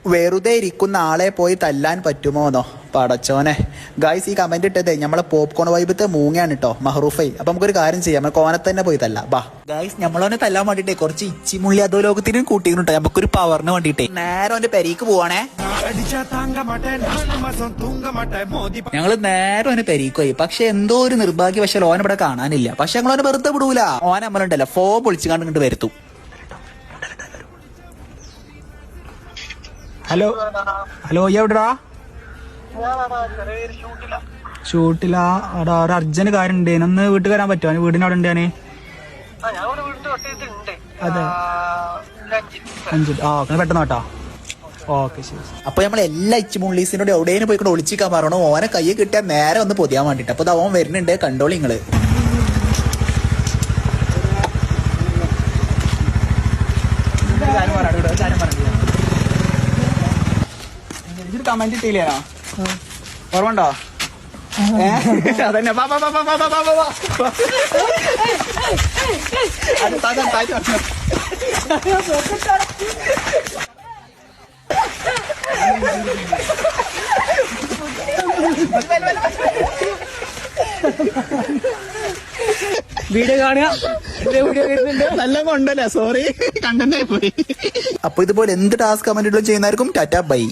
വെറുതെ ഇരിക്കുന്ന ആളെ പോയി തല്ലാൻ പറ്റുമോന്നോ പടച്ചോനെ. ഗായ്സ് ഈ കമന്റ് ഇട്ടതേ നമ്മളെ പോപ്കോൺ വൈബത്തെ മൂങ്ങയാണ് കേട്ടോ മഹറൂഫൈ. അപ്പൊ നമുക്കൊരു കാര്യം ചെയ്യാം, നമ്മൾ കോനെ തന്നെ പോയി തല്ല ബാ. ഗായ്സ് നമ്മളോനെ തല്ലാൻ വേണ്ടിട്ടേ കുറച്ച് ഇച്ചിമുള്ളി അതോ ലോകത്തിനും കൂട്ടിയിട്ടോ നമുക്കൊരു പവറിന് വേണ്ടിട്ടേ നേരെ അവന്റെ പെരീക്ക് പോവാണേ. ഞങ്ങള് നേരെ അവന്റെ പെരീക്ക് പോയി. പക്ഷെ എന്തോ ഒരു നിർഭാഗ്യവശാൽ ഓനെ ഇവിടെ കാണാനില്ല. പക്ഷെ ഞങ്ങളോനെ വെറുതെ വിടൂല. ഓനെ നമ്മളുണ്ടല്ലോ ഫോ പൊളിച്ചു കണ്ടിട്ട് വരുത്തും. ഹലോ ഹലോ എവിടെടാ? ഷൂട്ടിലാ? അവിടെ ഒരു അർജന്റ് കാര്യം ഉണ്ട്. ഒന്ന് വീട്ടിൽ വരാൻ പറ്റുമോ? വീടിന് അവിടെ ഉണ്ട് ഞാന്. അതെ അഞ്ച്. ആ ഓക്കെ പെട്ടെന്ന് കേട്ടോ. ഓക്കെ ശരി. അപ്പൊ നമ്മൾ എല്ലാ ഇച്ചുമുള്ളീസിനോട് എവിടെയും പോയിക്കൊണ്ട് ഒളിച്ചിക്കാൻ പറയണോ. ഓനെ കയ്യെ കിട്ടിയാൽ നേരെ ഒന്ന് പൊതിയാൻ വേണ്ടിട്ട്. അപ്പൊ ഓൻ വരുന്നുണ്ട്, കണ്ടോളി നിങ്ങള്. കമന്റ് ഇട്ടില്ലേ ഓർമ്മണ്ടോ? അതന്നെ വീഡിയോ കാണുക. വീഡിയോ വരുന്നുണ്ട്. നല്ല കൊണ്ടല്ലേ, സോറി കണ്ടന്റായി പോയി. അപ്പൊ ഇതുപോലെ എന്ത് ടാസ്ക് കമന്റ് ചെയ്യുന്നതായിരിക്കും. ടാറ്റ ബൈ.